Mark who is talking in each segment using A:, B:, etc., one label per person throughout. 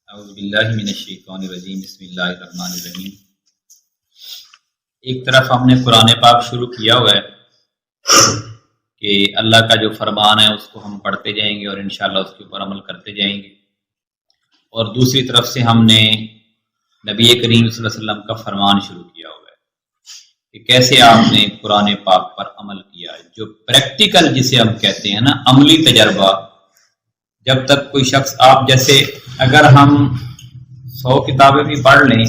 A: اعوذ باللہ من الشیطان الرجیم بسم اللہ الرحمن الرحیم۔ ایک طرف ہم نے قرآن پاک شروع کیا ہوا ہے کہ اللہ کا جو فرمان ہے اس کو ہم پڑھتے جائیں گے اور انشاءاللہ اس کے اوپر عمل کرتے جائیں گے، اور دوسری طرف سے ہم نے نبی کریم صلی اللہ علیہ وسلم کا فرمان شروع کیا ہوا ہے کہ کیسے آپ نے قرآن پاک پر عمل کیا ہے، جو پریکٹیکل جسے ہم کہتے ہیں نا، عملی تجربہ۔ جب تک کوئی شخص، آپ جیسے اگر ہم 100 کتابیں بھی پڑھ لیں،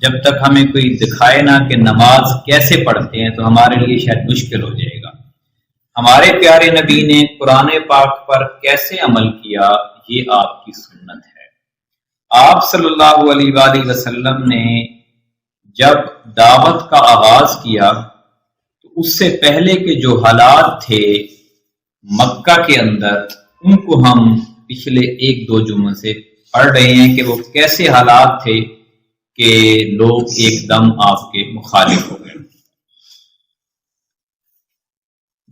A: جب تک ہمیں کوئی دکھائے نہ کہ نماز کیسے پڑھتے ہیں تو ہمارے لیے شاید مشکل ہو جائے گا۔ ہمارے پیارے نبی نے قرآن پاک پر کیسے عمل کیا، یہ آپ کی سنت ہے۔ آپ صلی اللہ علیہ وآلہ وسلم نے جب دعوت کا آغاز کیا تو اس سے پہلے کے جو حالات تھے مکہ کے اندر، ان کو ہم پچھلے 1-2 جمعوں سے پڑھ رہے ہیں کہ وہ کیسے حالات تھے کہ لوگ ایک دم آپ کے مخالف ہو گئے۔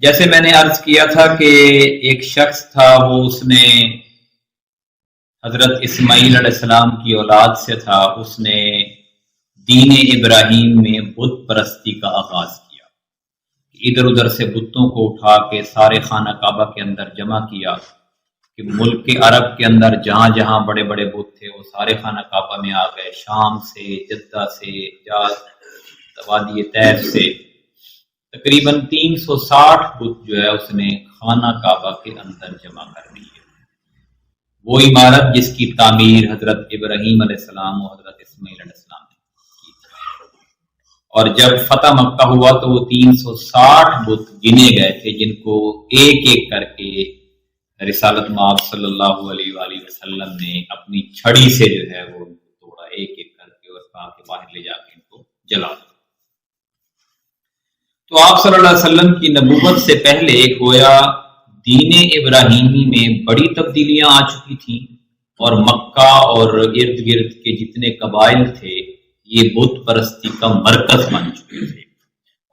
A: جیسے میں نے عرض کیا تھا کہ ایک شخص تھا، وہ اس نے حضرت اسماعیل علیہ السلام کی اولاد سے تھا، اس نے دین ابراہیم میں بت پرستی کا آغاز کیا۔ ادھر ادھر سے بتوں کو اٹھا کے سارے خانہ کعبہ کے اندر جمع کیا کہ ملک عرب کے اندر جہاں جہاں بڑے بڑے بت تھے وہ سارے خانہ کعبہ میں آ گئے، شام سے، جدہ سے، حجاز، وادی طیف سے۔ تقریباً 360 بت جو ہے اس نے خانہ کعبہ کے اندر جمع کر دی ہے۔ وہ عمارت جس کی تعمیر حضرت ابراہیم علیہ السلام و حضرت اسماعیل علیہ السلام نے کی تھی، اور جب فتح مکہ ہوا تو وہ 360 بت گنے گئے تھے، جن کو ایک ایک کر کے رسالت مآب صلی اللہ علیہ وآلہ وسلم نے اپنی چھڑی سے جو ہے وہ توڑا، ایک ایک کر کے، اور کہا کہ باہر لے جا کے ان کو جلا دو۔ تو آپ صلی اللہ علیہ وسلم کی نبوت سے پہلے گویا دین ابراہیمی میں بڑی تبدیلیاں آ چکی تھیں، اور مکہ اور ارد گرد کے جتنے قبائل تھے یہ بت پرستی کا مرکز بن چکے تھے،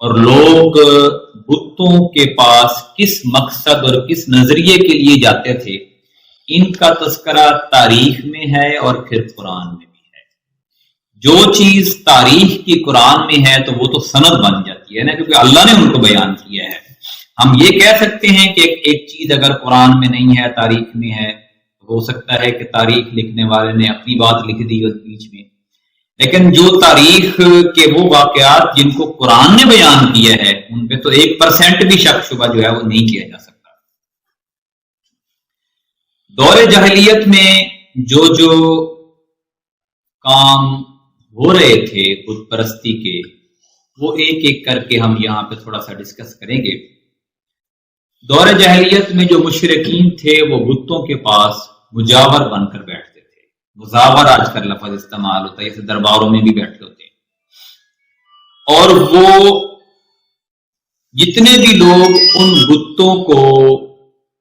A: اور لوگ بتوں کے پاس کس مقصد اور کس نظریے کے لیے جاتے تھے، ان کا تذکرہ تاریخ میں ہے اور پھر قرآن میں بھی ہے۔ جو چیز تاریخ کی قرآن میں ہے تو وہ تو سند بن جاتی ہے نا، کیونکہ اللہ نے ان کو بیان کیا ہے۔ ہم یہ کہہ سکتے ہیں کہ ایک چیز اگر قرآن میں نہیں ہے، تاریخ میں ہے، ہو سکتا ہے کہ تاریخ لکھنے والے نے اپنی بات لکھ دی اور بیچ میں، لیکن جو تاریخ کے وہ واقعات جن کو قرآن نے بیان کیا ہے ان پہ تو 1% بھی شک شبہ جو ہے وہ نہیں کیا جا سکتا۔ دور جاہلیت میں جو کام ہو رہے تھے بت پرستی کے، وہ ایک ایک کر کے ہم یہاں پہ تھوڑا سا ڈسکس کریں گے۔ دور جاہلیت میں جو مشرکین تھے وہ بتوں کے پاس مجاور بن کر بیٹھتے تھے۔ مزاور آج کل لفظ استعمال ہوتا ہے، جیسے درباروں میں بھی بیٹھے ہوتے ہیں، اور وہ جتنے بھی لوگ ان بتوں کو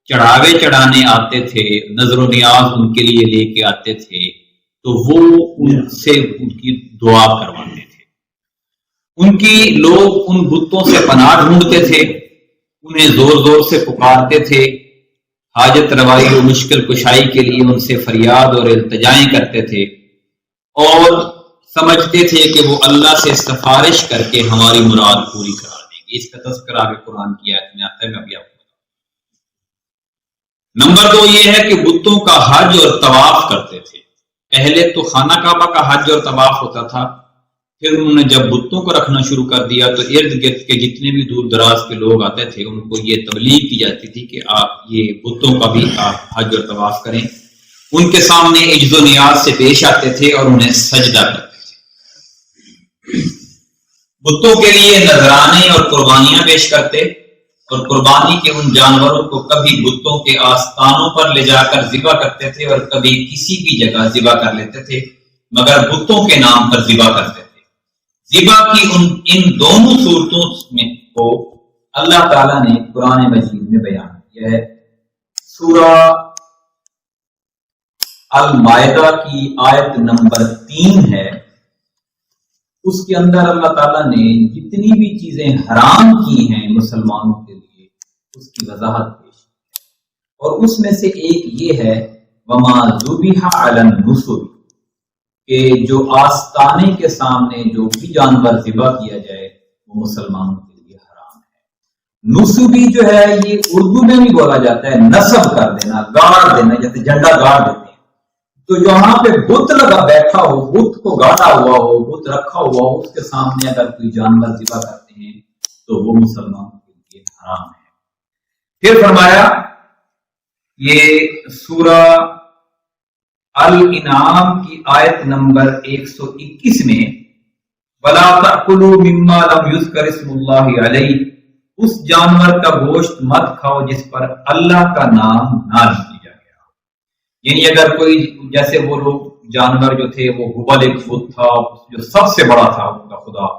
A: چڑھاوے چڑھانے آتے تھے، نظر و نیاز ان کے لیے لے کے آتے تھے، تو وہ ان سے ان کی دعا کرواتے تھے۔ ان کی لوگ ان بتوں سے پناہ ڈھونڈتے تھے، انہیں زور زور سے پکارتے تھے، حاجت روائی و مشکل کشائی کے لیے ان سے فریاد اور التجائیں کرتے تھے، اور سمجھتے تھے کہ وہ اللہ سے سفارش کر کے ہماری مراد پوری کرا دیں گے۔ اس کا تذکرہ آگے قرآن کی آیت میں آتا ہے، میں ابھی آپ کو بتاؤں۔ نمبر 2 یہ ہے کہ بتوں کا حج اور طواف کرتے تھے۔ پہلے تو خانہ کعبہ کا حج اور طواف ہوتا تھا، پھر انہوں نے جب بتوں کو رکھنا شروع کر دیا تو ارد گرد کے جتنے بھی دور دراز کے لوگ آتے تھے ان کو یہ تبلیغ کی جاتی تھی کہ آپ یہ بتوں کا بھی آپ حج اور طواف کریں۔ ان کے سامنے عجز و نیاز سے پیش آتے تھے اور انہیں سجدہ کرتے تھے۔ بتوں کے لیے نذرانے اور قربانیاں پیش کرتے، اور قربانی کے ان جانوروں کو کبھی بتوں کے آستانوں پر لے جا کر ذبح کرتے تھے اور کبھی کسی بھی جگہ ذبح کر لیتے تھے، مگر بتوں کے نام پر ذبح کرتے تھے۔ ذبح کی ان دونوں صورتوں میں کو اللہ تعالیٰ نے قرآن مجید میں بیان کیا ہے۔ سورہ المائدہ کی آیت نمبر 3 ہے، اس کے اندر اللہ تعالیٰ نے جتنی بھی چیزیں حرام کی ہیں مسلمانوں کے لیے اس کی وضاحت پیش کی ہے، اور اس میں سے ایک یہ ہے وَمَا ذُبِحَ عَلَى النُّصُبِ، کہ جو آستانے کے سامنے جو بھی جانور ذبح کیا جائے وہ مسلمانوں کے لیے حرام ہے۔ نصبی جو ہے یہ اردو میں بھی بولا جاتا ہے، نصب کر دینا، گاڑ دینا، جیسے جھنڈا گاڑ دیتے ہیں۔ تو جہاں پہ بت لگا بیٹھا ہو، بت کو گاڑا ہوا ہو، بت رکھا ہوا ہو، اس کے سامنے اگر کوئی جانور ذبح کرتے ہیں تو وہ مسلمانوں کے لیے حرام ہے۔ پھر فرمایا یہ سورہ الانعام کی آیت نمبر 121 میں وَلَا تَأْكُلُوا مِمَّا لَمْ يُذْكَرِ اسْمُ اللَّهِ عَلَيْهِ، اس جانور کا گوشت مت کھاؤ جس پر اللہ کا نام نہ لیا گیا۔ یعنی اگر کوئی جیسے وہ لوگ جانور جو تھے وہ ہبل ایک بت تھا جو سب سے بڑا تھا ان کا خدا،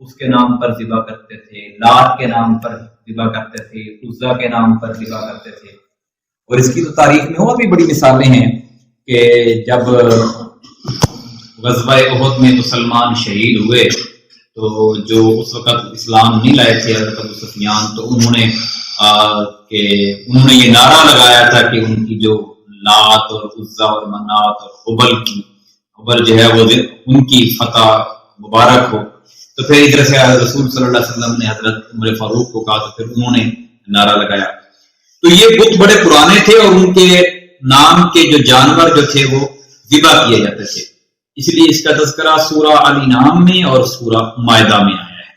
A: اس کے نام پر ذبح کرتے تھے، لات کے نام پر ذبح کرتے تھے، عزا کے نام پر ذبح کرتے تھے۔ اور اس کی تو تاریخ میں اور بھی بڑی مثالیں ہیں کہ جب غزوہ احد میں مسلمان شہید ہوئے تو جو اس وقت اسلام نہیں لائے تھے حضرت ابو سفیان، تو انہوں نے یہ نعرہ لگایا تھا کہ ان کی جو لات اور عزا اور منات اور حبل جو ہے وہ ان کی فتح مبارک ہو۔ تو پھر ادھر سے رسول صلی اللہ علیہ وسلم نے حضرت عمر فاروق کو کہا تو پھر انہوں نے نعرہ لگایا۔ تو یہ بت بڑے پرانے تھے اور ان کے نام کے جو جانور جو تھے وہ ذبح کیے جاتے تھے، اس لیے اس کا تذکرہ سورہ الانعام میں اور سورہ مائدہ میں آیا ہے۔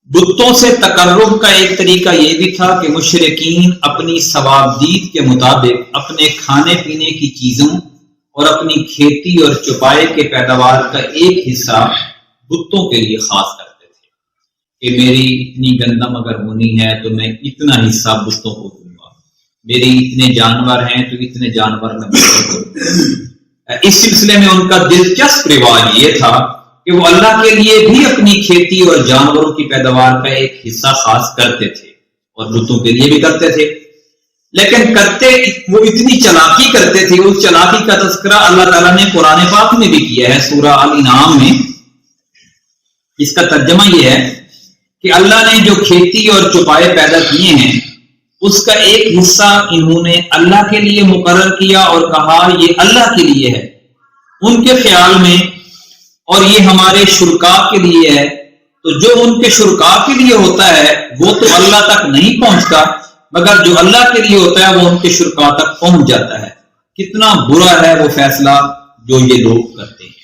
A: بتوں سے تقرب کا ایک طریقہ یہ بھی تھا کہ مشرکین اپنی ثوابدید کے مطابق اپنے کھانے پینے کی چیزوں اور اپنی کھیتی اور چوپائے کے پیداوار کا ایک حصہ بتوں کے لیے خاص کرتے تھے کہ میری اتنی گندم اگر ہونی ہے تو میں اتنا حصہ بتوں کو دوں گا، میری اتنے جانور ہیں تو اتنے جانور میں بتوں کو دوں گا۔ اس سلسلے میں ان کا دلچسپ رواج یہ تھا کہ وہ اللہ کے لیے بھی اپنی کھیتی اور جانوروں کی پیداوار کا ایک حصہ خاص کرتے تھے اور بتوں کے لیے بھی کرتے تھے، لیکن کرتے وہ اتنی چلاکی کرتے تھے، اس چلاکی کا تذکرہ اللہ تعالیٰ نے قرآن پاک میں بھی کیا ہے سورہ الانعام میں۔ اس کا ترجمہ یہ ہے کہ اللہ نے جو کھیتی اور چوپائے پیدا کیے ہیں اس کا ایک حصہ انہوں نے اللہ کے لیے مقرر کیا اور کہا یہ اللہ کے لیے ہے ان کے خیال میں، اور یہ ہمارے شرکاء کے لیے ہے۔ تو جو ان کے شرکاء کے لیے ہوتا ہے وہ تو اللہ تک نہیں پہنچتا، مگر جو اللہ کے لیے ہوتا ہے وہ ان کے شرکاء تک پہنچ جاتا ہے۔ کتنا برا ہے وہ فیصلہ جو یہ لوگ کرتے ہیں،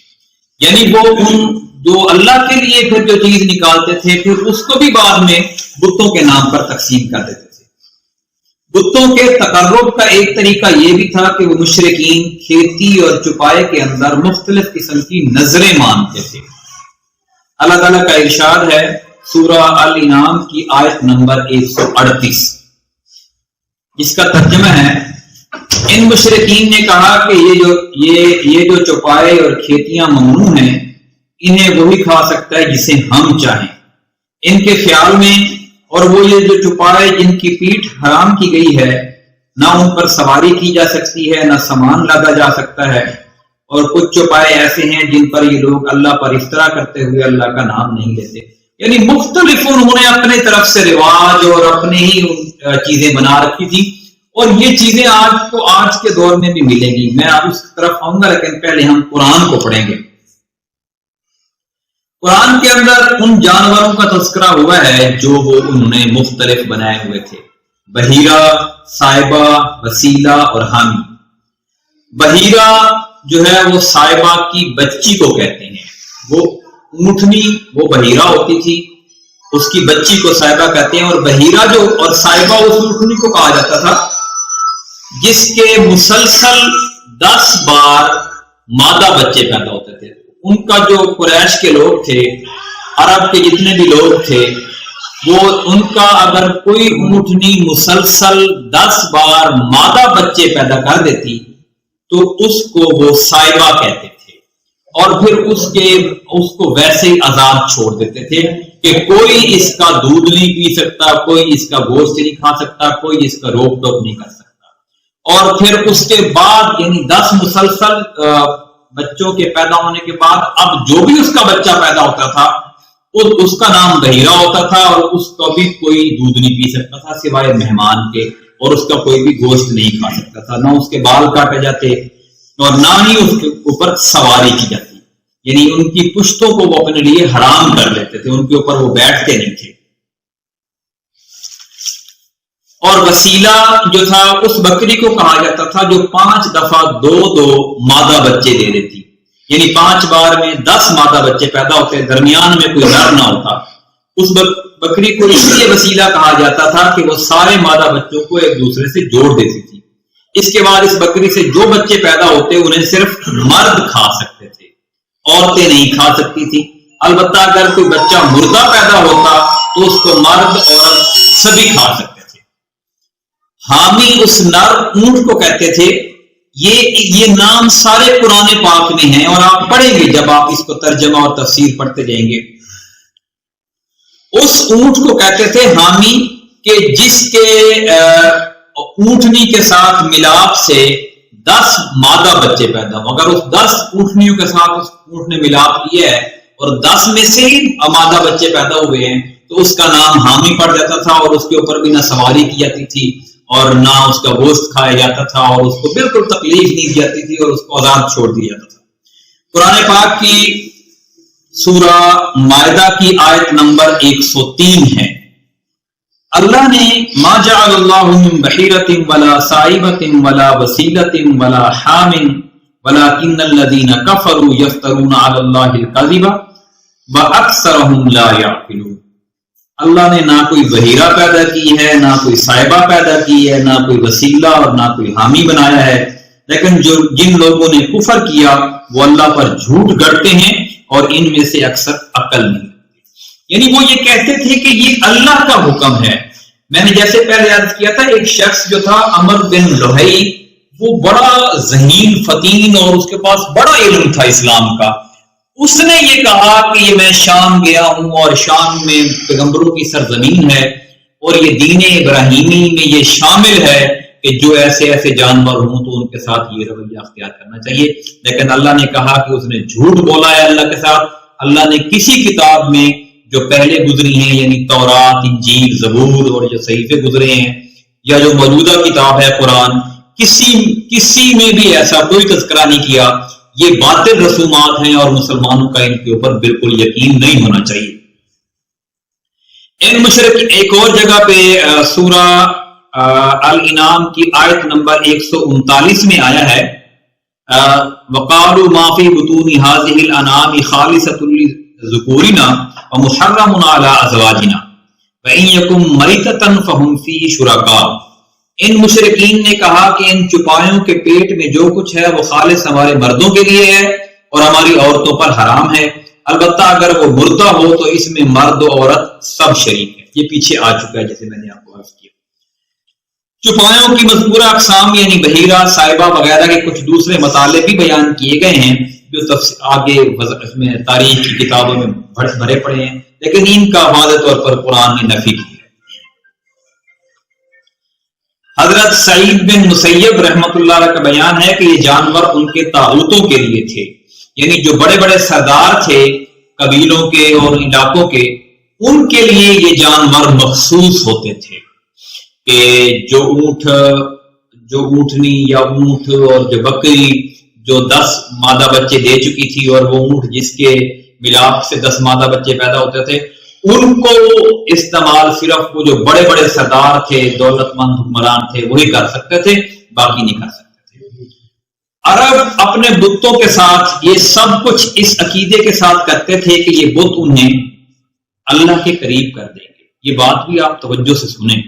A: یعنی وہ ان جو اللہ کے لیے پھر جو چیز نکالتے تھے پھر اس کو بھی بعد میں بتوں کے نام پر تقسیم کر دیتے تھے۔ بتوں کے تقرب کا ایک طریقہ یہ بھی تھا کہ وہ مشرکین کھیتی اور چوپائے کے اندر مختلف قسم کی نظریں مانتے تھے۔ اللہ تعالیٰ کا ارشاد ہے سورہ الانعام کی آیت نمبر 138، جس کا ترجمہ ہے ان مشرکین نے کہا کہ یہ جو چوپائے اور کھیتیاں ممنوع ہیں انہیں وہی کھا سکتا ہے جسے ہم چاہیں۔ ان کے خیال میں اور وہ یہ جو چوپائے جن کی پیٹھ حرام کی گئی ہے نہ ان پر سواری کی جا سکتی ہے نہ سامان لادا جا سکتا ہے، اور کچھ چوپائے ایسے ہیں جن پر یہ لوگ اللہ پر افطرا کرتے ہوئے اللہ کا نام نہیں لیتے۔ یعنی مختلف انہوں نے اپنے طرف سے رواج اور اپنے ہی چیزیں بنا رکھی تھی، اور یہ چیزیں آج کے دور میں بھی ملیں گی۔ میں اس طرف آؤں گا لیکن پہلے ہم قرآن کو پڑھیں گے۔ قرآن کے اندر ان جانوروں کا تذکرہ ہوا ہے جو وہ انہوں نے مختلف بنائے ہوئے تھے، بحیرہ، صائبہ، وسیلہ اور حامی۔ بحیرہ جو ہے وہ صائبہ کی بچی کو کہتے ہیں، وہ اونٹنی وہ بحیرہ ہوتی تھی، اس کی بچی کو صائبہ کہتے ہیں۔ اور بحیرہ جو اور صائبہ اس اونٹنی کو کہا جاتا تھا جس کے مسلسل 10 بار مادہ بچے پیدا ہوتے تھے۔ ان کا جو قریش کے لوگ تھے، عرب کے جتنے بھی لوگ تھے، وہ ان کا اگر کوئی اونٹنی مسلسل 10 بار مادہ بچے پیدا کر دیتی تو اس کو وہ صائبہ کہتے تھے، اور پھر اس کو ویسے ہی آزاد چھوڑ دیتے تھے کہ کوئی اس کا دودھ نہیں پی سکتا، کوئی اس کا گوشت نہیں کھا سکتا، کوئی اس کا روک ٹوک نہیں کر سکتا۔ اور پھر اس کے بعد یعنی 10 مسلسل بچوں کے پیدا ہونے کے بعد اب جو بھی اس کا بچہ پیدا ہوتا تھا اس کا نام بحیرہ ہوتا تھا، اور اس کا بھی کوئی دودھ نہیں پی سکتا تھا سوائے مہمان کے، اور اس کا کوئی بھی گوشت نہیں کھا سکتا تھا، نہ اس کے بال کاٹے جاتے اور نہ ہی اوپر سواری کی جاتی، یعنی ان کی پشتوں کو وہ اپنے لیے حرام کر لیتے تھے، ان کے اوپر وہ بیٹھتے نہیں تھے۔ اور وسیلہ جو تھا اس بکری کو کہا جاتا تھا جو 5 دفعہ 2 مادہ بچے دے دیتی، یعنی 5 بار میں 10 مادہ بچے پیدا ہوتے، درمیان میں کوئی نر نہ ہوتا۔ اس بکری کو اس لیے وسیلہ کہا جاتا تھا کہ وہ سارے مادہ بچوں کو ایک دوسرے سے جوڑ دیتی تھی۔ اس کے بعد اس بکری سے جو بچے پیدا ہوتے انہیں صرف مرد کھا سکتے تھے، عورتیں نہیں کھا سکتی تھی۔ البتہ اگر کوئی بچہ مردہ پیدا ہوتا تو اس کو مرد عورت سبھی کھا سکتے تھے۔ حامی اس نر اونٹ کو کہتے تھے۔ یہ نام سارے قرآن پاک میں ہیں اور آپ پڑھیں گے جب آپ اس کو ترجمہ اور تفسیر پڑھتے جائیں گے۔ اس اونٹ کو کہتے تھے حامی کہ جس کے اونٹنی کے ساتھ ملاپ سے 10 مادہ بچے پیدا ہوں۔ اگر اس 10 اونٹنیوں کے ساتھ اس اونٹ نے ملاپ کیا ہے اور 10 میں سے ہی مادہ بچے پیدا ہوئے ہیں تو اس کا نام حامی پڑ جاتا تھا، اور اس کے اوپر بھی نہ سواری کی جاتی تھی اور نہ اس کا گوشت کھایا جاتا تھا، اور اس کو بالکل تکلیف نہیں دی جاتی تھی اور اس کو آزاد چھوڑ دیا جاتا تھا۔ قرآن پاک کی سورہ مائدہ کی آیت نمبر 103 ہے۔ اللہ نے ما جعل اللہ من بحیرۃ ولا صائبۃ ولا وسیلۃ ولا حام ولکن الذین کفروا یفترون علی اللہ الکذب واکثرهم لا یعقلون۔ اللہ نے نہ کوئی بحیرہ پیدا کی ہے، نہ کوئی صائبہ پیدا کی ہے، نہ کوئی وسیلہ اور نہ کوئی حامی بنایا ہے، لیکن جن لوگوں نے کفر کیا وہ اللہ پر جھوٹ گڑتے ہیں اور ان میں سے اکثر عقل نہیں رکھتے۔ یعنی وہ یہ کہتے تھے کہ یہ اللہ کا حکم ہے۔ میں نے جیسے پہلے عرض کیا تھا، ایک شخص جو تھا عمر بن لہئی، وہ بڑا ذہین فتین اور اس کے پاس بڑا علم تھا اسلام کا۔ اس نے یہ کہا کہ یہ میں شام گیا ہوں اور شام میں پیغمبروں کی سرزمین ہے اور یہ دین ابراہیمی میں یہ شامل ہے کہ جو ایسے ایسے جانور ہوں تو ان کے ساتھ یہ رویہ اختیار کرنا چاہیے، لیکن اللہ نے کہا کہ اس نے جھوٹ بولا ہے اللہ کے ساتھ۔ اللہ نے کسی کتاب میں جو پہلے گزری ہیں، یعنی تورات، انجیل، زبور اور جو صحیفے گزرے ہیں، یا جو موجودہ کتاب ہے قرآن، کسی میں بھی ایسا کوئی تذکرہ نہیں کیا۔ یہ باطل رسومات ہیں اور مسلمانوں کا ان کے اوپر بالکل یقین نہیں ہونا چاہیے۔ ان مشرک ایک اور جگہ پہ سورہ الانعام کی آیت نمبر 139 میں آیا ہے، وَقَالُوا مَا فِي بُطُونِ هَٰذِهِ الْأَنْعَامِ خَالِصَةٌ لِّذُكُورِنَا وَمُحَرَّمٌ عَلَىٰ أَزْوَاجِنَا وَإِن يَكُن مَّيْتَةً فَهُمْ فِيهِ شُرَكَاءُ۔ ان مشرکین نے کہا کہ ان چپایوں کے پیٹ میں جو کچھ ہے وہ خالص ہمارے مردوں کے لیے ہے اور ہماری عورتوں پر حرام ہے، البتہ اگر وہ مردہ ہو تو اس میں مرد و عورت سب شریک ہے۔ یہ پیچھے آ چکا ہے جیسے میں نے آپ کو عرض کیا۔ چپایوں کی مذکورہ اقسام یعنی بحیرہ، صائبہ وغیرہ کے کچھ دوسرے مطالب بھی بیان کیے گئے ہیں جو آگے میں تاریخ کی کتابوں میں بھرے پڑے ہیں، لیکن ان کا واضح طور پر قرآن نے نفی کی ہے۔ حضرت سعید بن مسیب رحمۃ اللہ علیہ کا بیان ہے کہ یہ جانور ان کے طاغوتوں کے لیے تھے، یعنی جو بڑے بڑے سردار تھے قبیلوں کے اور علاقوں کے، ان کے لیے یہ جانور مخصوص ہوتے تھے کہ جو اونٹنی یا اونٹ اور جو بکری جو 10 مادہ بچے دے چکی تھی اور وہ اونٹ جس کے ملاپ سے 10 مادہ بچے پیدا ہوتے تھے، ان کو استعمال صرف وہ جو بڑے بڑے سردار تھے، دولت مند حکمران تھے، وہی کر سکتے تھے، باقی نہیں کر سکتے تھے۔ عرب اپنے بتوں کے ساتھ یہ سب کچھ اس عقیدے کے ساتھ کرتے تھے کہ یہ بت انہیں اللہ کے قریب کر دیں گے۔ یہ بات بھی آپ توجہ سے سنیں،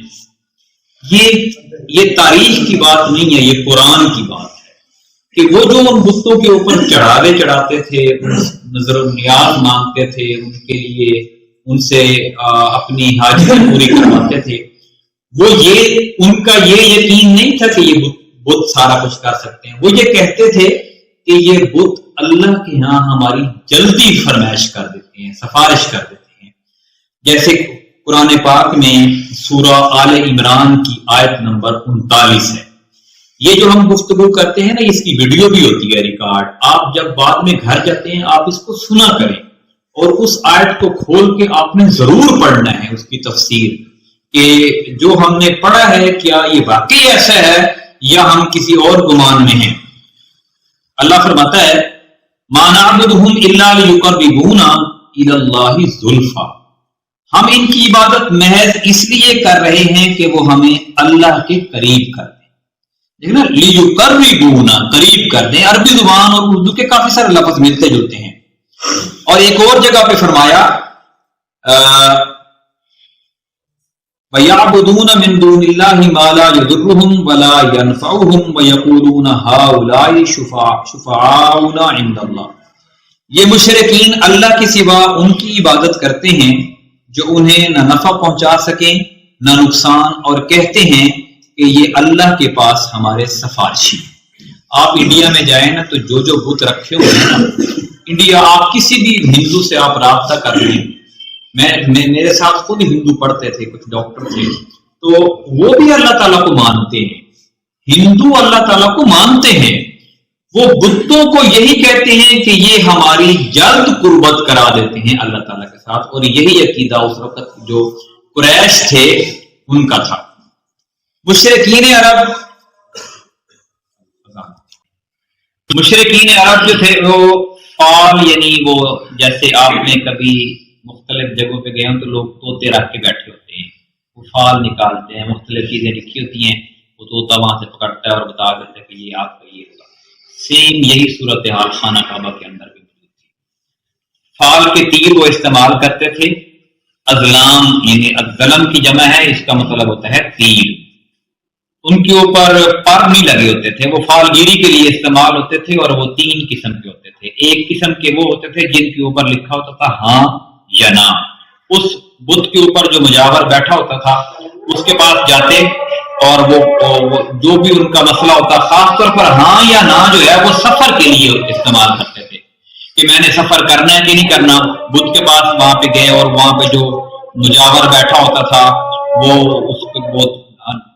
A: یہ تاریخ کی بات نہیں ہے، یہ قرآن کی بات ہے کہ وہ جو ان بتوں کے اوپر چڑھاوے چڑھاتے تھے، نظر و نیاز مانگتے تھے، ان کے لیے ان سے اپنی حاجتیں پوری کرواتے تھے، وہ ان کا یہ یقین نہیں تھا کہ یہ بت سارا کچھ کر سکتے ہیں۔ وہ یہ کہتے تھے کہ یہ بت اللہ کے ہاں ہماری جلدی فرمائش کر دیتے ہیں، سفارش کر دیتے ہیں۔ جیسے قرآن پاک میں سورہ آل عمران کی آیت نمبر 39 ہے۔ یہ جو ہم گفتگو کرتے ہیں نا، اس کی ویڈیو بھی ہوتی ہے ریکارڈ، آپ جب بعد میں گھر جاتے ہیں آپ اس کو سنا کریں اور اس آیت کو کھول کے آپ نے ضرور پڑھنا ہے اس کی تفسیر، کہ جو ہم نے پڑھا ہے کیا یہ واقعی ایسا ہے یا ہم کسی اور گمان میں ہیں۔ اللہ فرماتا ہے ما نعبدہم الا لیقربونا الی اللہ زلفا، ہم ان کی عبادت محض اس لیے کر رہے ہیں کہ وہ ہمیں اللہ کے قریب کر دیں. دیکھ نا، لیقربونا، قریب کر دیں. عربی زبان اور اردو کے کافی سارے لفظ ملتے جلتے ہیں. اور ایک اور جگہ پہ فرمایا وَيَعْبُدُونَ مِن دُونِ اللَّهِ مَا لَا يَضُرُّهُمْ وَلَا يَنفَعُهُمْ وَيَقُولُونَ هَؤُلَاءِ شُفَعَاؤُنَا عِندَ اللَّهِ. یہ مشرکین اللہ کے سوا ان کی عبادت کرتے ہیں جو انہیں نہ نفع پہنچا سکیں نہ نقصان، اور کہتے ہیں کہ یہ اللہ کے پاس ہمارے سفارشی. آپ انڈیا میں جائیں نا تو جو بت رکھے ہوئے ہیں نا، انڈیا آپ کسی بھی ہندو سے آپ رابطہ کر لیں. میرے ساتھ خود ہندو پڑھتے تھے، کچھ ڈاکٹر تھے، تو وہ بھی اللہ تعالیٰ کو مانتے ہیں. ہندو اللہ تعالیٰ کو مانتے ہیں، وہ بتوں کو یہی کہتے ہیں کہ یہ ہماری جلد قربت کرا دیتے ہیں اللہ تعالیٰ کے ساتھ. اور یہی عقیدہ اس وقت جو قریش تھے ان کا تھا. مشرکین عرب جو تھے وہ فال، یعنی وہ جیسے آپ نے کبھی مختلف جگہوں پہ گئے ہوں تو لوگ طوطے رکھ کے بیٹھے ہوتے ہیں، وہ فال نکالتے ہیں، مختلف چیزیں لکھی ہوتی ہیں، وہ طوطا وہاں سے پکڑتا ہے اور بتا دیتا ہے کہ یہ آپ کا یہ ہوگا. سیم یہی صورتحال خانہ کعبہ کے اندر بھی موجود تھی. فال کے تیر وہ استعمال کرتے تھے. ازلام یعنی ازلم کی جمع ہے، اس کا مطلب ہوتا ہے تیر. ان کے اوپر پر نہیں لگے ہوتے تھے، وہ فال گیری کے لیے استعمال ہوتے تھے، اور وہ 3 قسم کے ہوتے تھے. ایک قسم کے وہ ہوتے تھے جن کے اوپر لکھا ہوتا تھا ہاں یا نہ. اس بت کے اوپر جو مجاور بیٹھا ہوتا تھا اس کے پاس جاتے اور وہ جو بھی ان کا مسئلہ ہوتا، خاص طور پر ہاں یا نہ جو ہے وہ سفر کے لیے استعمال کرتے تھے کہ میں نے سفر کرنا ہے کہ نہیں کرنا. بت کے پاس وہاں پہ گئے اور وہاں پہ جو مجاور بیٹھا ہوتا تھا وہ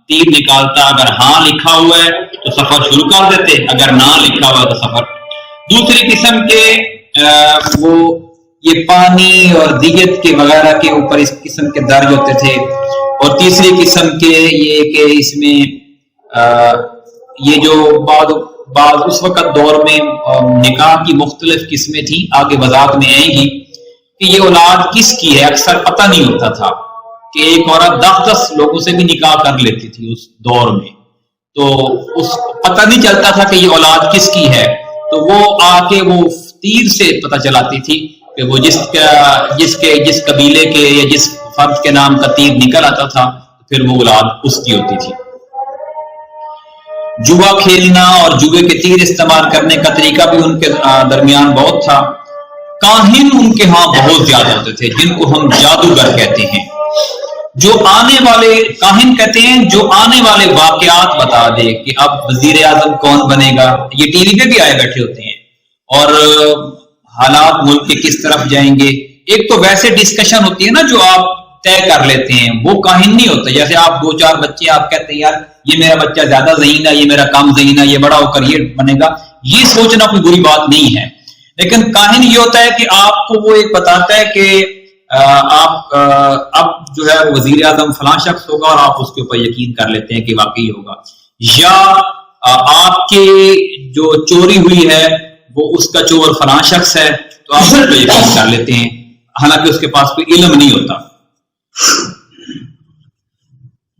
A: تیر نکالتا، اگر ہاں لکھا ہوا ہے تو سفر شروع کر دیتے، اگر نہ لکھا ہوا ہے تو سفر. دوسری قسم کے وہ یہ پانی اور دیگت کے وغیرہ کے اوپر اس قسم کے درج ہوتے تھے. اور تیسری قسم کے یہ کہ اس میں یہ جو بعض اس وقت دور میں نکاح کی مختلف قسمیں تھیں، آگے وضاحت میں آئیں گی کہ یہ اولاد کس کی ہے. اکثر پتہ نہیں ہوتا تھا کہ ایک عورت 10 لوگوں سے بھی نکاح کر لیتی تھی اس دور میں، تو اس پتہ نہیں چلتا تھا کہ یہ اولاد کس کی ہے. تو وہ آ کے وہ تیر سے پتہ چلاتی تھی کہ وہ جس قبیلے کے یا جس فرد کے نام کا تیر نکل آتا تھا پھر وہ اولاد اس کی ہوتی تھی. جوا کھیلنا اور جوے کے تیر استعمال کرنے کا طریقہ بھی ان کے درمیان بہت تھا. کاہن ان کے ہاں بہت زیادہ ہوتے تھے جن کو ہم جادوگر کہتے ہیں، جو آنے والے کاہن کہتے ہیں جو آنے والے واقعات بتا دے کہ اب وزیر اعظم کون بنے گا. یہ ٹی وی پہ بھی آئے بیٹھے ہوتے ہیں اور حالات ملک کے کس طرف جائیں گے. ایک تو ویسے ڈسکشن ہوتی ہے نا جو آپ طے کر لیتے ہیں، وہ کاہن نہیں ہوتا. جیسے آپ 2-4 بچے آپ کہتے ہیں یار یہ میرا بچہ زیادہ ذہین ہے، یہ میرا کم ذہین ہے، یہ بڑا ہو کر یہ بنے گا، یہ سوچنا کوئی بری بات نہیں ہے. لیکن کاہن یہ ہوتا ہے کہ آپ کو وہ ایک بتاتا ہے کہ آپ اب جو ہے وزیر اعظم فلاں شخص ہوگا اور آپ اس کے اوپر یقین کر لیتے ہیں کہ واقعی ہوگا. یا آپ کے جو چوری ہوئی ہے وہ اس کا چور فلاں شخص ہے تو آپ اس پہ یقین کر لیتے ہیں، حالانکہ اس کے پاس کوئی علم نہیں ہوتا.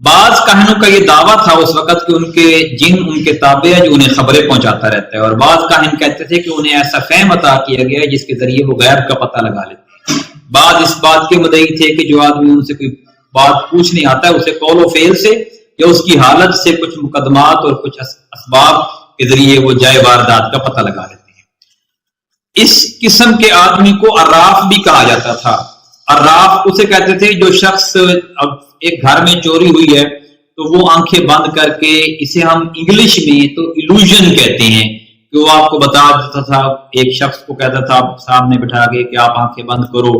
A: بعض کاہنوں کا یہ دعویٰ تھا اس وقت کہ ان کے جن ان کے تابع ہے جو انہیں خبریں پہنچاتا رہتا ہے، اور بعض کاہن کہتے تھے کہ انہیں ایسا فہم عطا کیا گیا ہے جس کے ذریعے وہ غیب کا پتہ لگا لیتے ہیں. بعض اس بات کے مدعی تھے کہ جو آدمی ان سے کوئی بات پوچھ نہیں آتا ہے اسے قول و فعل سے یا اس کی حالت سے کچھ مقدمات اور کچھ اسباب کے ذریعے وہ جائے واردات کا پتہ لگا لیتے ہیں. اس قسم کے آدمی کو عراف بھی کہا جاتا تھا. عراف اسے کہتے تھے جو شخص ایک گھر میں چوری ہوئی ہے تو وہ آنکھیں بند کر کے، اسے ہم انگلش میں تو ایلوژن کہتے ہیں، کہ وہ آپ کو بتا دیتا تھا، ایک شخص کو کہتا تھا سامنے بٹھا کے کہ آپ آنکھیں بند کرو،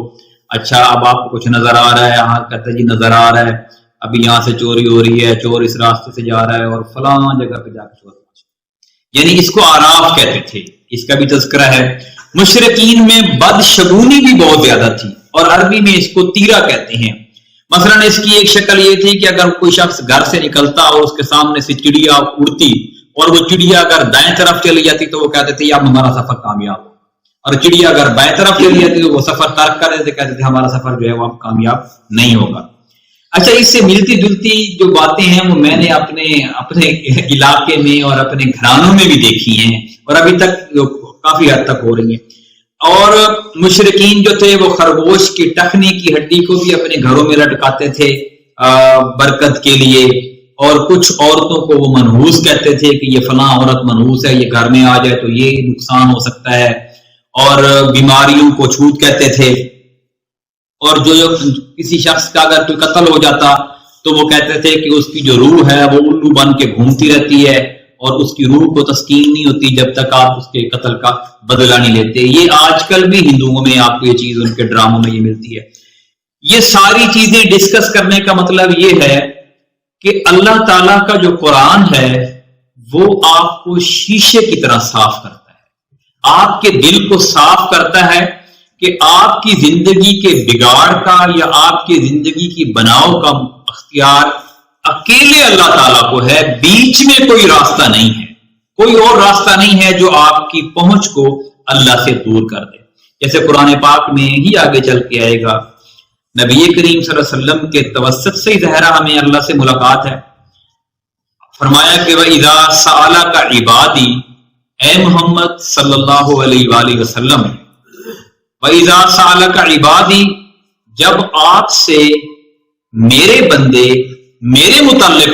A: اچھا اب آپ کو کچھ نظر آ رہا ہے؟ ہاں کہتا جی نظر آ رہا ہے، ابھی یہاں سے چوری ہو رہی ہے، چور اس راستے سے جا رہا ہے اور فلاں جگہ پہ جا کے چور پہنچا. یعنی اس کو عراف کہتے تھے. اس کا بھی تذکرہ ہے. مشرکین میں بدشگونی بھی بہت زیادہ تھی اور عربی میں اس کو تیرا کہتے ہیں. مثلا اس کی ایک شکل یہ تھی کہ اگر کوئی شخص گھر سے نکلتا اور اس کے سامنے سے چڑیا اڑتی اور وہ چڑیا اگر دائیں طرف چلی جاتی تو وہ کہتے تھے اب ہمارا سفر کامیاب ہو، اور چڑیا اگر بائیں طرف چلی جاتی تو وہ سفر ترک کر دیتے، کہتے تھے ہمارا سفر جو ہے وہ اب کامیاب نہیں ہوگا۔ اچھا، اس سے ملتی جلتی جو باتیں ہیں وہ میں نے اپنے علاقے میں اور اپنے گھرانوں میں بھی دیکھی ہیں، اور ابھی تک کافی حد تک ہو رہی ہیں۔ اور مشرکین جو تھے وہ خرگوش کی ٹخنے کی ہڈی کو بھی اپنے گھروں میں لٹکاتے تھے برکت کے لیے، اور کچھ عورتوں کو وہ منحوس کہتے تھے کہ یہ فلاں عورت منحوس ہے، یہ گھر میں آ جائے تو یہ نقصان ہو سکتا ہے، اور بیماریوں کو چھوت کہتے تھے۔ اور جو کسی شخص کا اگر کوئی قتل ہو جاتا تو وہ کہتے تھے کہ اس کی جو روح ہے وہ الو بن کے گھومتی رہتی ہے، اور اس کی روح کو تسکین نہیں ہوتی جب تک آپ اس کے قتل کا بدلہ نہیں لیتے۔ یہ آج کل بھی ہندوؤں میں آپ کو یہ چیز ان کے ڈراموں میں یہ ملتی ہے۔ یہ ساری چیزیں ڈسکس کرنے کا مطلب یہ ہے کہ اللہ تعالیٰ کا جو قرآن ہے وہ آپ کو شیشے کی طرح صاف کرتا ہے، آپ کے دل کو صاف کرتا ہے کہ آپ کی زندگی کے بگاڑ کا یا آپ کی زندگی کی بناؤ کا اختیار اکیلے اللہ تعالیٰ کو ہے، بیچ میں کوئی راستہ نہیں ہے، کوئی اور راستہ نہیں ہے جو آپ کی پہنچ کو اللہ سے دور کر دے۔ جیسے قرآن پاک میں ہی آگے چل کے آئے گا، نبی کریم صلی اللہ علیہ وسلم کے توسط سے ہی ظاہرہ ہمیں اللہ سے ملاقات ہے۔ فرمایا کہ وَإِذَا سَأَلَكَ عِبَادِي، اے محمد صلی اللہ علیہ وآلہ وسلم، وَإِذَا سَأَلَكَ عِبَادِي، جب آپ سے میرے بندے میرے متعلق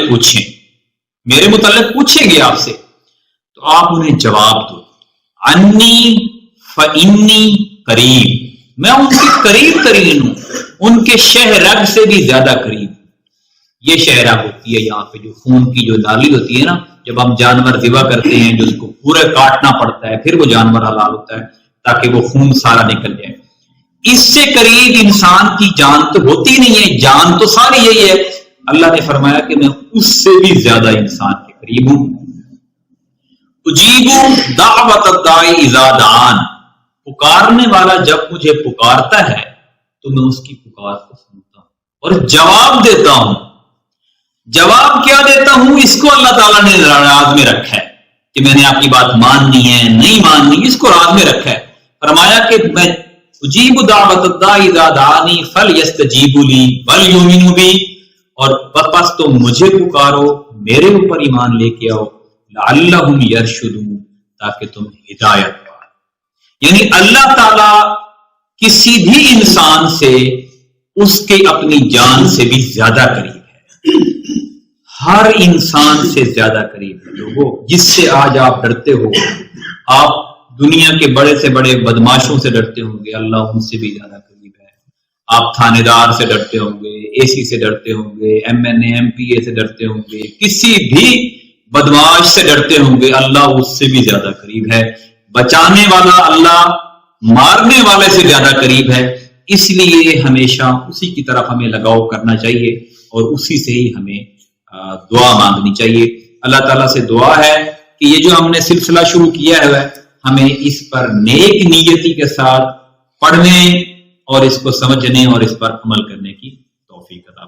A: پوچھیں گے آپ سے، تو آپ انہیں جواب دو، انی فإنی قریب، میں ان کے قریب ترین ہوں، ان کے شہ رگ سے بھی زیادہ قریب۔ یہ شہ رگ ہوتی ہے یہاں پہ جو خون کی جو نالی ہوتی ہے نا، جب ہم جانور ذبح کرتے ہیں جو اس کو پورے کاٹنا پڑتا ہے، پھر وہ جانور حلال ہوتا ہے تاکہ وہ خون سارا نکل جائے۔ اس سے قریب انسان کی جان تو ہوتی نہیں ہے، جان تو ساری یہی ہے۔ اللہ نے فرمایا کہ میں اس سے بھی زیادہ انسان کے قریب ہوں۔ اجیب دعوت الداعی اذا دعان، پکارنے والا جب مجھے پکارتا ہے تو میں اس کی پکار کو سنتا ہوں اور جواب دیتا ہوں۔ جواب کیا دیتا ہوں؟ اس کو اللہ تعالیٰ نے راز میں رکھا ہے کہ میں نے آپ کی بات ماننی ہے نہیں ماننی، اس کو راز میں رکھا ہے۔ فرمایا کہ میں اجیب دعوت الداعی اذا دعانی فلیستجیبوا لی ولیؤمنوا بی، اور بس تم مجھے پکارو، میرے اوپر ایمان لے کے آؤ، لعلہم یرشدون، تاکہ تم ہدایت پاؤ۔ یعنی اللہ تعالیٰ کسی بھی انسان سے اس کے اپنی جان سے بھی زیادہ قریب ہے، ہر انسان سے زیادہ قریب ہے۔ لوگوں، جس سے آج آپ ڈرتے ہو، آپ دنیا کے بڑے سے بڑے بدماشوں سے ڈرتے ہوں گے، اللہ ان سے بھی زیادہ قریب ہے۔ آپ تھانے دار سے ڈرتے ہوں گے، اے سی سے ڈرتے ہوں گے، M N A M P A سے ڈرتے ہوں گے، کسی بھی بدماش سے ڈرتے ہوں گے، اللہ اس سے بھی زیادہ قریب ہے۔ بچانے والا اللہ مارنے والے سے زیادہ قریب ہے، اس لیے ہمیشہ اسی کی طرف ہمیں لگاؤ کرنا چاہیے اور اسی سے ہی ہمیں دعا مانگنی چاہیے۔ اللہ تعالیٰ سے دعا ہے کہ یہ جو ہم نے سلسلہ شروع کیا ہے ہمیں اس پر نیک نیتی کے ساتھ پڑھنے اور اس کو سمجھنے اور اس پر عمل کرنے کی توفیق عطا فرمائے۔